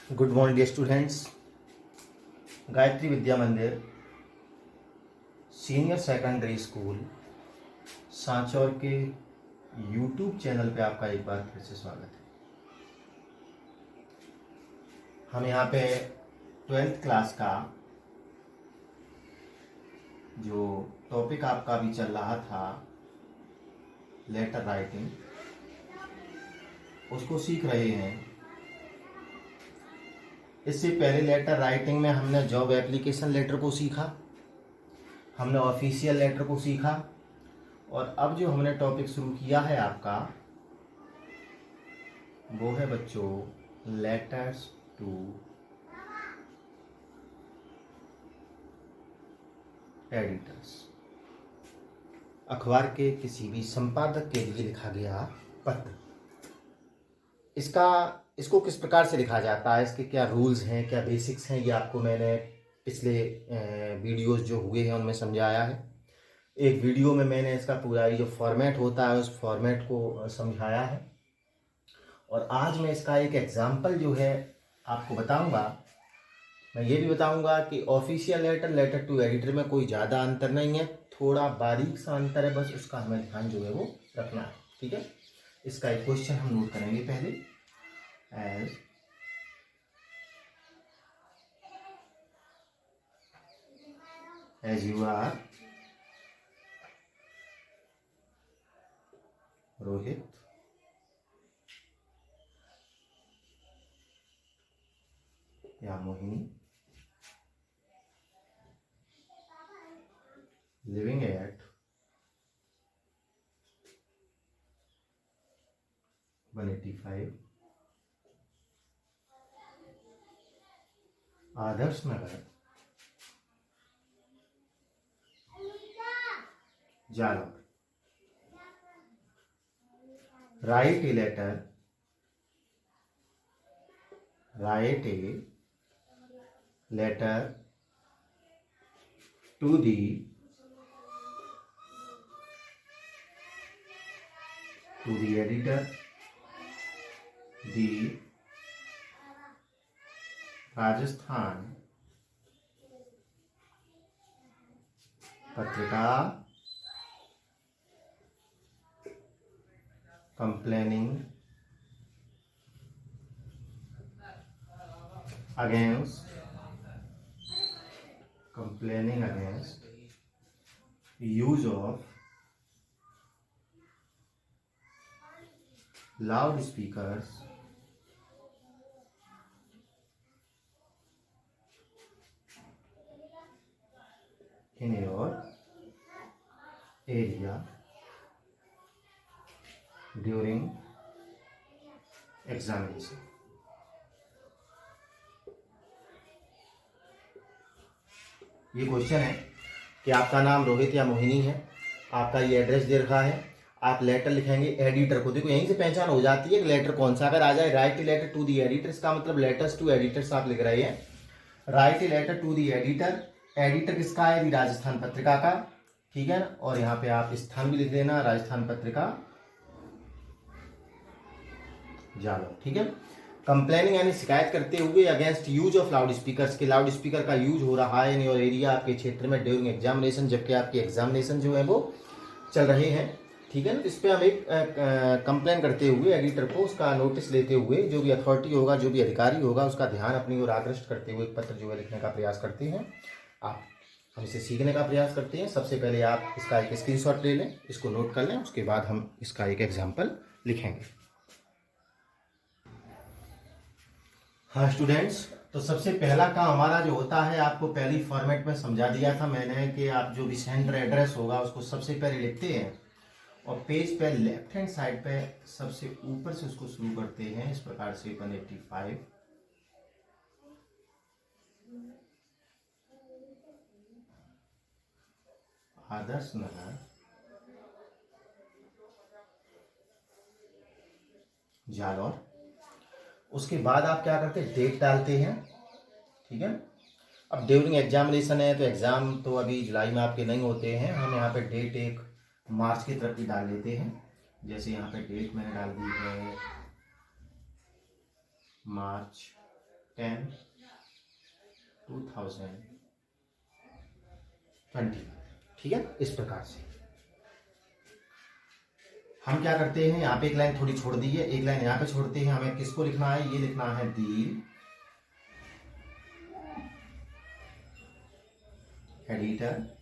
Good morning dear students. Gayatri Vidya Mandir senior secondary school Sanchore के YouTube channel पे आपका एक बार फिर से स्वागत है। हम यहाँ पे 12th क्लास का जो टॉपिक आपका अभी चल रहा था लेटर राइटिंग, उसको सीख रहे हैं। इससे पहले लेटर राइटिंग में हमने जॉब एप्लीकेशन लेटर को सीखा, हमने ऑफिशियल लेटर को सीखा, और अब जो हमने टॉपिक शुरू किया है आपका वो है बच्चों लेटर्स टू एडिटर्स। अखबार के किसी भी संपादक के लिए लिखा गया पत्र। इसको किस प्रकार से लिखा जाता है, इसके क्या रूल्स हैं, क्या बेसिक्स हैं, ये आपको मैंने पिछले वीडियोस जो हुए हैं उनमें समझाया है। एक वीडियो में मैंने इसका पूरा ये जो फॉर्मेट होता है उस फॉर्मेट को समझाया है, और आज मैं इसका एक एग्जाम्पल जो है आपको बताऊंगा। मैं ये भी बताऊंगा कि official letter, letter to editor में कोई ज़्यादा अंतर नहीं है, थोड़ा बारीक सा अंतर है, बस उसका हमें ध्यान जो है वो रखना है। ठीक है, इसका एक क्वेश्चन हम नोट करेंगे पहले। as you are Rohit या Mohini living at 185 Adarsh Nagar Jalore. write a letter to the editor, the Rajasthan Patrika, complaining against use of loudspeakers in your area during examination। ये क्वेश्चन है कि आपका नाम रोहित या मोहिनी है, आपका ये एड्रेस दे रखा है, आप लेटर लिखेंगे एडिटर को। देखो यहीं से पहचान हो जाती है कि लेटर कौन सा। अगर आ जाए write letter to the editor, इसका मतलब लेटर्स टू एडिटर्स आप लिख रहे हैं। Write letter to the editor, editor किसका है? राजस्थान पत्रिका का। ठीक है ना, और यहाँ पे आप स्थान भी लिख देना, राजस्थान पत्रिका जालो। ठीक है, कंप्लेनिंग यानी शिकायत करते हुए against use of loud speaker, के लाउड स्पीकर का यूज हो रहा है इन योर एरिया, आपके क्षेत्र में ड्यूरिंग एग्जामिनेशन, जबकि आपके एग्जामिनेशन जो है वो चल रहे हैं। ठीक है ना, इस पर हम एक कंप्लेन करते हुए एडिटर को उसका नोटिस लेते हुए जो भी अथॉरिटी होगा, जो भी अधिकारी होगा, उसका ध्यान अपनी ओर आकृष्ट करते हुए एक पत्र जो है लिखने का प्रयास करते हैं। आप हम इसे सीखने का प्रयास करते हैं। सबसे पहले आप इसका एक स्क्रीनशॉट ले लें, इसको नोट कर लें, उसके बाद हम इसका एक एग्जाम्पल लिखेंगे। हाँ स्टूडेंट्स, तो सबसे पहला काम हमारा जो होता है, आपको पहली फॉर्मेट में समझा दिया था मैंने कि आप जो भी सेंडर एड्रेस होगा उसको सबसे पहले लिखते हैं, और पेज पे लेफ्ट हैंड साइड पे सबसे ऊपर से उसको शुरू करते हैं इस प्रकार से 185 आदर्श नगर जालौर। उसके बाद आप क्या करते हैं, डेट डालते हैं। ठीक है, अब ड्यूरिंग एग्जामिनेशन है तो एग्जाम तो अभी जुलाई में आपके नहीं होते हैं, हम यहाँ पे डेट एक मार्च की तरफ भी डाल लेते हैं। जैसे यहाँ पे डेट मैंने डाल दी है मार्च 10/2020। ठीक है, इस प्रकार से हम क्या करते हैं, यहाँ पे एक लाइन थोड़ी छोड़ दी है, एक लाइन यहाँ पे छोड़ते हैं। हमें किसको लिखना है, ये लिखना है दी एडिटर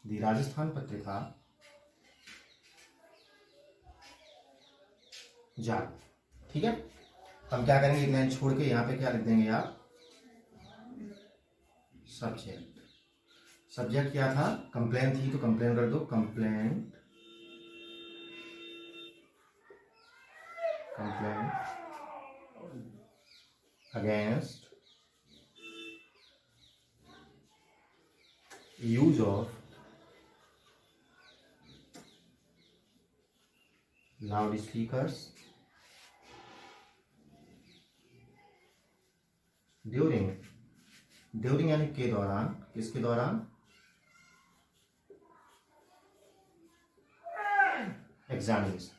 दी राजस्थान पत्रिका जाल। ठीक है, हम क्या करेंगे, एक लाइन छोड़ के यहाँ पे क्या लिख देंगे आप, सब्जेक्ट। सब्जेक्ट क्या था, कंप्लेन थी तो कंप्लेन कर दो, complain against use of loud speakers during यानी के दौरान, किसके दौरान, एग्जामिनेशन।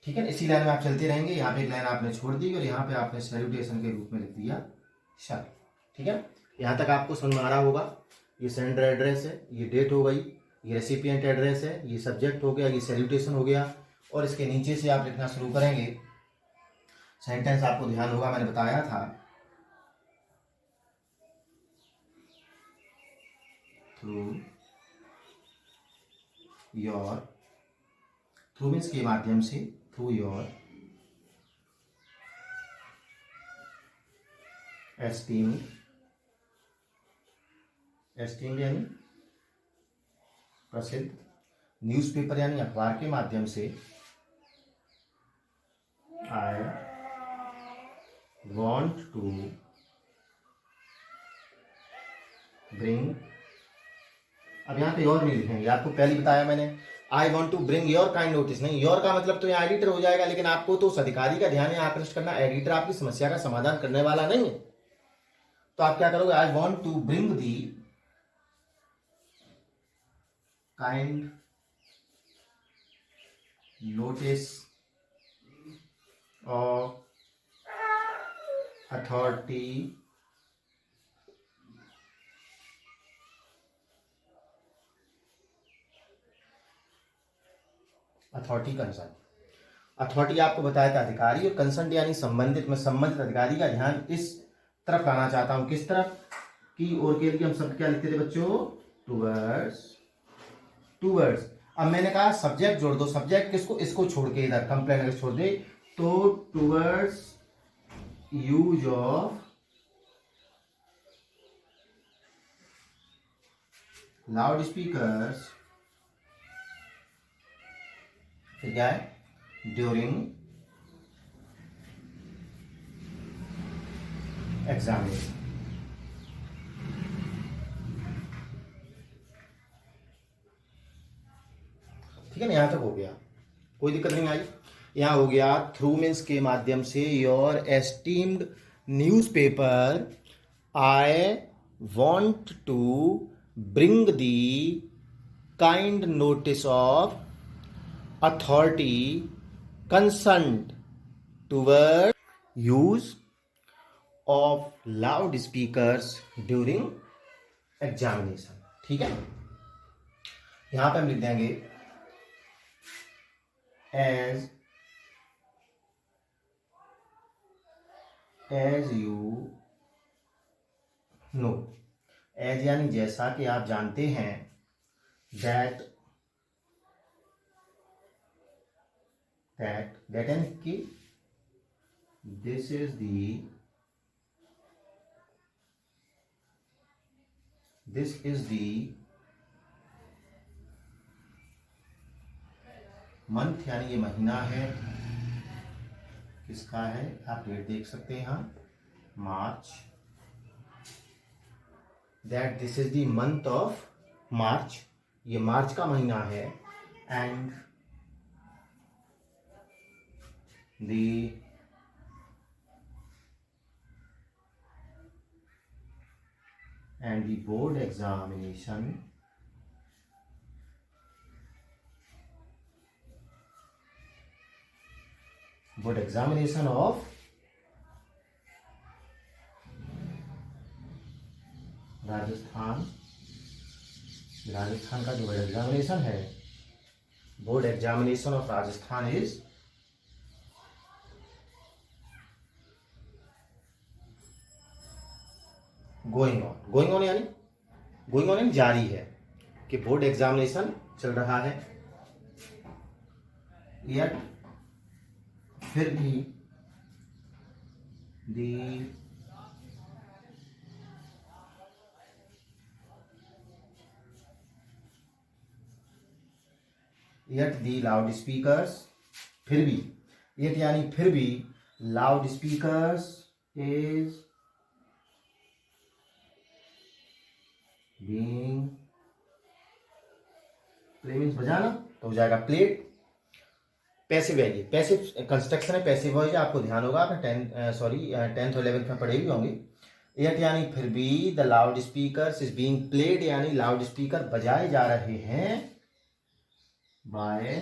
ठीक है, इसी लाइन में आप चलते रहेंगे। यहाँ पे एक लाइन आपने छोड़ दी और यहाँ पे आपने सैल्यूटेशन के रूप में लिख दिया सर। ठीक है, यहाँ तक आपको समझ में आ रहा होगा। ये सेंडर एड्रेस है, ये डेट हो गई, ये रेसिपिएंट एड्रेस है, ये सब्जेक्ट हो गया, ये सैल्यूटेशन हो गया, और इसके नीचे से आप लिखना शुरू करेंगे। सेंटेंस आपको ध्यान होगा, मैंने बताया था थ्रू मीन्स के माध्यम से, थ्रू योर एस्टीम्ड यानी प्रसिद्ध, न्यूज़पेपर यानी अखबार के माध्यम से, आई वॉन्ट टू ब्रिंग, अब यहाँ पे योर नहीं लिखेंगे, आपको पहले बताया मैंने, I want to bring your kind notice, नहीं, योर का मतलब तो यहाँ एडिटर हो जाएगा, लेकिन आपको तो उस अधिकारी का ध्यान यहाँ आकृष्ट करना, एडिटर आपकी समस्या का समाधान करने वाला नहीं है। तो आप क्या करोगे, I want to bring the kind notice of authority concern. Authority आपको बताया था अधिकारी, और कंसर्न यानी संबंधित। मैं संबंधित अधिकारी का ध्यान इस तरफ लाना चाहता हूं, किस तरफ, की और के लिए हम शब्द क्या लिखते थे बच्चों, टूवर्ड्स। अब मैंने कहा सब्जेक्ट जोड़ दो, सब्जेक्ट किसको, इसको छोड़ के, इधर कंप्लेन अगर छोड़ दे तो towards use of loud speakers, फिर क्या है, ड्यूरिंग एग्जामिनेशन। ठीक है ना, यहां तक हो गया, कोई दिक्कत नहीं आई। यहां हो गया थ्रू मीन्स के माध्यम से, your esteemed newspaper I want to bring the kind notice of authority concerned toward use of loud speakers during examination. ठीक है, यहां पे हम लिख देंगे एज यू नो, एज यानी जैसा कि आप जानते हैं, दैट यानी कि दिस इज दी मंथ, यानी ये महीना है, किसका है, आप डेट देख सकते हैं यहाँ, March, that this is the month of March, ये मार्च का महीना है, and the and the board examination of Rajasthan का जो बोर्ड एग्जामिनेशन है, board examination of Rajasthan is going on यानी जारी है, कि बोर्ड एग्जामिनेशन चल रहा है, या फिर भी the loudspeakers, फिर भी loudspeakers is being play means बजाना, तो हो जाएगा प्लेड। पैसिव है, ये पैसिव कंस्ट्रक्शन है, पैसिव वॉइस, आपको ध्यान होगा, आप 10th और 11th में पढ़े भी होंगे। यट यानी फिर भी, the loud speaker is being played यानी लाउड स्पीकर बजाए जा रहे हैं बाय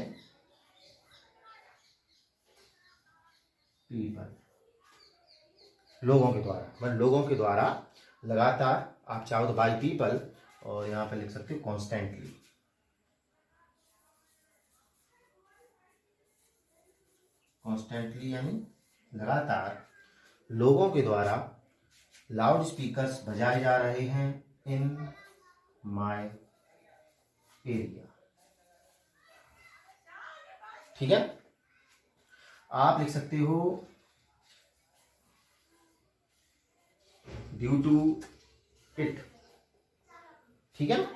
पीपल, लोगों के द्वारा, मतलब लोगों के द्वारा लगातार, आप चाहो तो बाय पीपल, और यहां पर लिख सकते हो कॉन्स्टेंटली, यानी लगातार लोगों के द्वारा लाउड स्पीकर्स बजाए जा रहे हैं इन माय एरिया। ठीक है, आप लिख सकते हो ड्यू टू इट, ठीक है,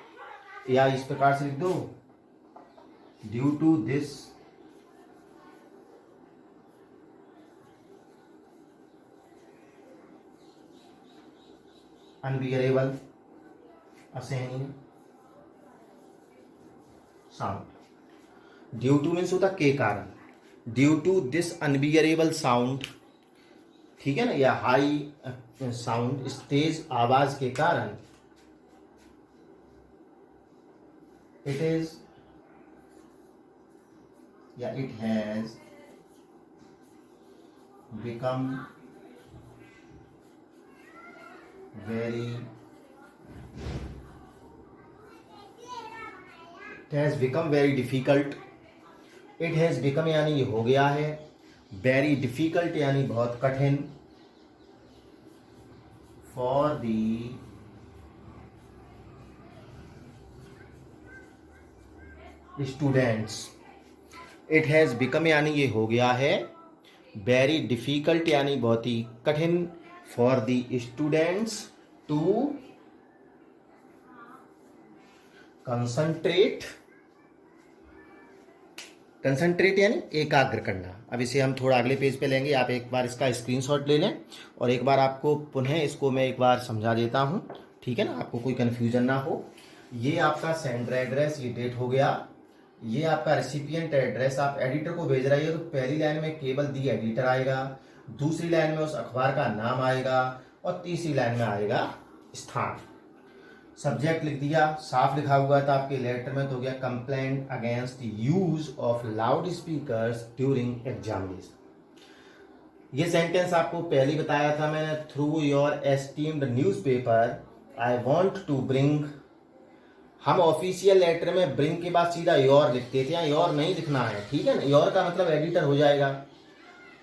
या इस प्रकार से लिख दो ड्यू टू दिस अनबियरेबल असहनीय साउंड। ड्यू टू मीन्स होता के कारण, due to this unbearable sound, ठीक है ना, या हाई साउंड, इस तेज आवाज के कारण, इट इज या it has become very difficult, it has become यानी ये हो गया है, वेरी डिफिकल्ट यानी बहुत कठिन, for the students, it has become यानी ये हो गया है, वेरी डिफिकल्ट यानी बहुत ही कठिन, for the students to concentrate यानी एकाग्र करना। अब इसे हम थोड़ा अगले पेज पे लेंगे, आप एक बार इसका स्क्रीनशॉट ले लें, और एक बार आपको पुनः इसको मैं एक बार समझा देता हूं, ठीक है ना, आपको कोई कंफ्यूजन ना हो। ये आपका सेंडर एड्रेस, ये डेट हो गया, ये आपका रेसिपिएंट एड्रेस, आप एडिटर को भेज रही हो, तो पहली लाइन में केवल दी एडिटर आएगा, दूसरी लाइन में उस अखबार का नाम आएगा, और तीसरी लाइन में आएगा स्थान। सब्जेक्ट लिख दिया, साफ लिखा हुआ था आपके लेटर में, तो हो गया complaint against use of loud speakers during examination. ये सेंटेंस आपको पहले बताया था मैंने, through your esteemed newspaper I want to bring, हम ऑफिशियल लेटर में ब्रिंग के बाद सीधा योर लिखते थे, यहाँ योर नहीं लिखना है, ठीक है ना, योर का मतलब एडिटर हो जाएगा,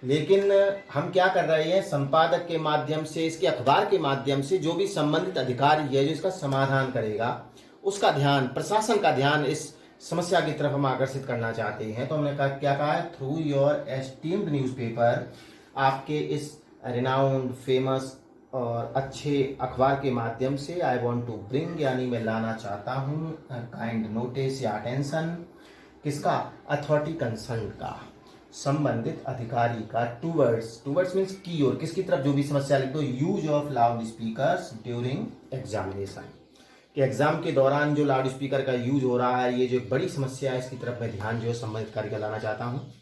लेकिन हम क्या कर रहे हैं, संपादक के माध्यम से, इसके अखबार के माध्यम से, जो भी संबंधित अधिकारी है जो इसका समाधान करेगा, उसका ध्यान, प्रशासन का ध्यान इस समस्या की तरफ हम आकर्षित करना चाहते हैं। तो हमने क्या कहा है, थ्रू योर एस्टीम्ड न्यूज़पेपर, आपके इस रिनाउंड, फेमस और अच्छे अखबार के माध्यम से, आई वॉन्ट टू ब्रिंग यानी मैं लाना चाहता हूँ, काइंड नोटिस या अटेंशन, किसका, अथॉरिटी कंसर्न का, संबंधित अधिकारी का, टूवर्ड्स मीन्स की ओर, किसकी तरफ, जो भी समस्या लिख दो, use of loud speakers during examination, कि एग्जाम के दौरान जो लाउड स्पीकर का यूज हो रहा है, ये जो एक बड़ी समस्या है, इसकी तरफ मैं ध्यान जो है संबंधित अधिकारी का लाना चाहता हूँ।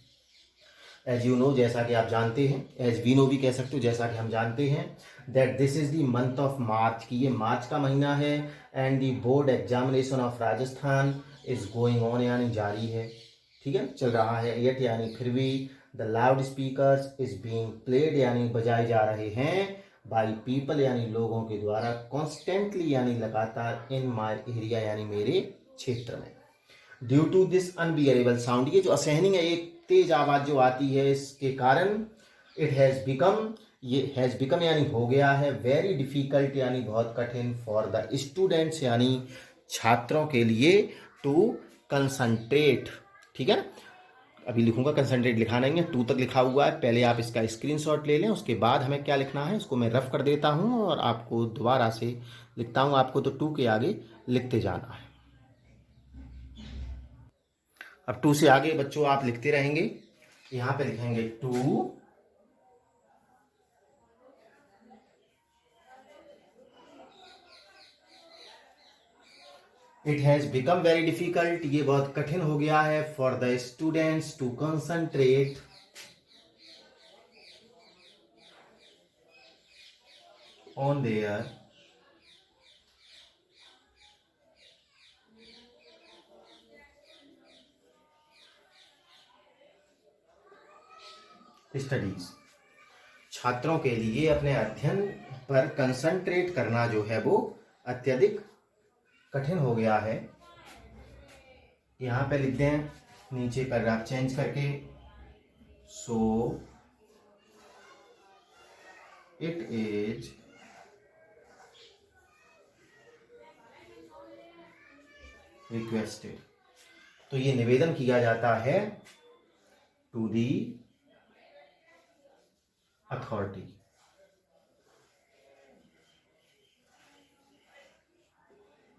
एज यू नो, जैसा कि आप जानते हैं, एज वी नो भी कह सकते हो, जैसा कि हम जानते हैं, that this is the month of मार्च, कि ये मार्च का महीना है, and the board examination of Rajasthan is going on, यानी जारी है, ठीक है, चल रहा है, येट यानी फिर भी, the loud speakers is being played यानी बजाए जा रहे हैं, बाई पीपल यानी लोगों के द्वारा, कॉन्स्टेंटली यानी लगातार, इन माई एरिया यानी मेरे क्षेत्र में, due to this unbearable sound, ये जो असहनीय एक तेज आवाज जो आती है, इसके कारण इट हैज बिकम, ये हैज बिकम यानी हो गया है, वेरी डिफिकल्ट यानी बहुत कठिन, फॉर द स्टूडेंट्स यानी छात्रों के लिए, टू कंसंट्रेट, ठीक है ना, अभी लिखूंगा, कंसंट्रेट लिखा नहीं है, 2 तक लिखा हुआ है, पहले आप इसका स्क्रीनशॉट ले लें, उसके बाद हमें क्या लिखना है उसको मैं रफ कर देता हूं और आपको दोबारा से लिखता हूं, आपको तो 2 के आगे लिखते जाना है। अब 2 से आगे बच्चों आप लिखते रहेंगे, यहां पे लिखेंगे 2, it has become very difficult, ये बहुत कठिन हो गया है, for the students to concentrate on their studies, छात्रों के लिए अपने अध्ययन पर कंसंट्रेट करना जो है वो अत्यधिक कठिन हो गया है। यहां पे लिख दें नीचे पैराग्राफ चेंज करके, सो इट इज रिक्वेस्टेड, तो ये निवेदन किया जाता है टू दी अथॉरिटी,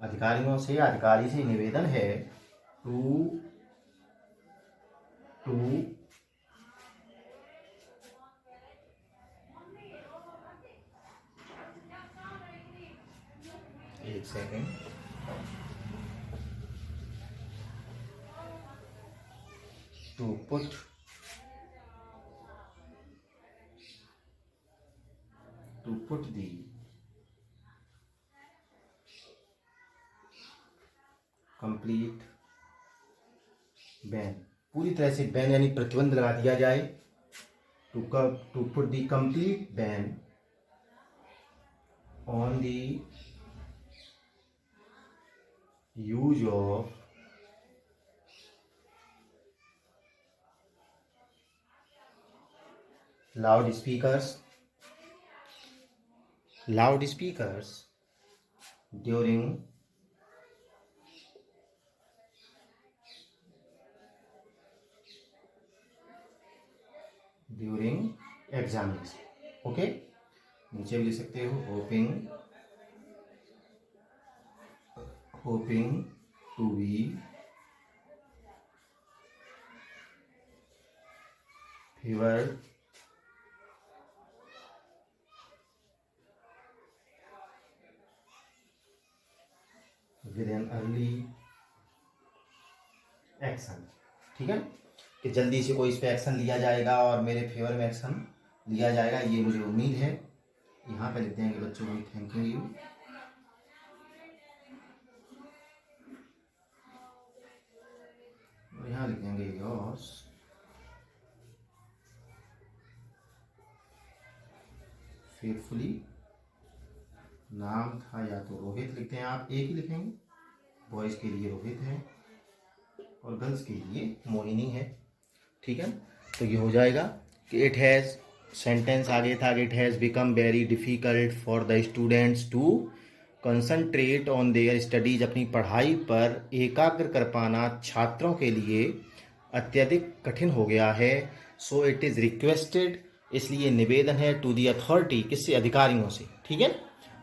अधिकारियों से, अधिकारी से निवेदन है, टू एक second, to put the complete ban, पूरी तरह से बैन यानी प्रतिबंध लगा दिया जाए, to put the complete ban on the use of loud speakers during examination, okay, नीचे भी लिख सकते हो, hoping to be favoured with an early action, ठीक है, कि जल्दी से कोई इस पर एक्शन लिया जाएगा और मेरे फेवर में एक्शन लिया जाएगा, ये मुझे उम्मीद है। यहाँ पे लिख देंगे बच्चों को थैंक यू, और यहाँ लिख देंगे योर्स फेथफुली, नाम था या तो रोहित लिखते हैं आप, एक ही लिखेंगे, बॉयज़ के लिए रोहित है और गर्ल्स के लिए मोहिनी है, ठीक है, तो ये हो जाएगा कि इट हैज़, सेंटेंस आगे था, it has become very difficult for the students to concentrate on their studies, अपनी पढ़ाई पर एकाग्र कर पाना छात्रों के लिए अत्यधिक कठिन हो गया है, सो इट इज़ रिक्वेस्टेड, इसलिए निवेदन है, टू दी अथॉरिटी, किससे, अधिकारियों से, ठीक है,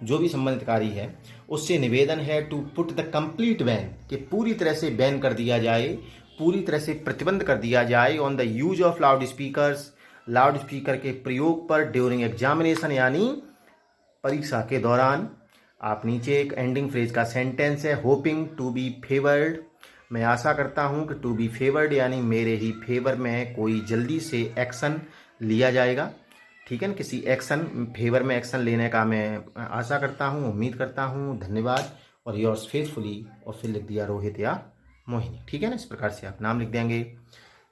जो भी संबंधित अधिकारी है उससे निवेदन है, to put the complete ban, कि पूरी तरह से बैन कर दिया जाए, पूरी तरह से प्रतिबंध कर दिया जाए, on the use of loud speakers, loud speaker के प्रयोग पर, ड्यूरिंग एग्जामिनेशन यानी परीक्षा के दौरान। आप नीचे एक एंडिंग फ्रेज का सेंटेंस है, होपिंग टू बी फेवर्ड मैं आशा करता हूँ कि टू बी फेवर्ड यानी मेरे ही फेवर में कोई जल्दी से एक्शन लिया जाएगा, ठीक है ना। किसी एक्शन फेवर में एक्शन लेने का मैं आशा करता हूँ, उम्मीद करता हूँ। धन्यवाद। और योर्स फेथफुली, और फिर लिख दिया रोहित या मोहिनी, ठीक है ना। इस प्रकार से आप नाम लिख देंगे।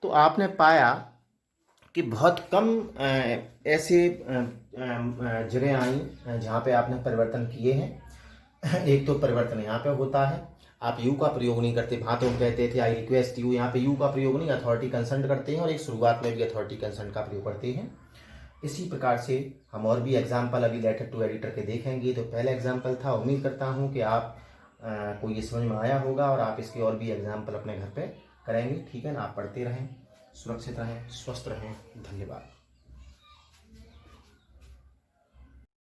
तो आपने पाया कि बहुत कम ऐसे जगह आई जहाँ पे आपने परिवर्तन किए हैं। एक तो परिवर्तन यहाँ पे होता है, आप यू का प्रयोग नहीं करते। वहाँ तो हम कहते थे आई रिक्वेस्ट यू, यहाँ पे यू का प्रयोग नहीं, अथॉरिटी कंसर्न करते हैं, और एक शुरुआत में भी अथॉरिटी कंसर्न का प्रयोग करते हैं। इसी प्रकार से हम और भी एग्जाम्पल अभी लेटर टू एडिटर के देखेंगे। तो पहला एग्जाम्पल था, उम्मीद करता हूँ कि आप को ये समझ में आया होगा और आप इसके और भी एग्जाम्पल अपने घर पे करेंगे, ठीक है ना। आप पढ़ते रहें, सुरक्षित रहें, स्वस्थ रहें। धन्यवाद।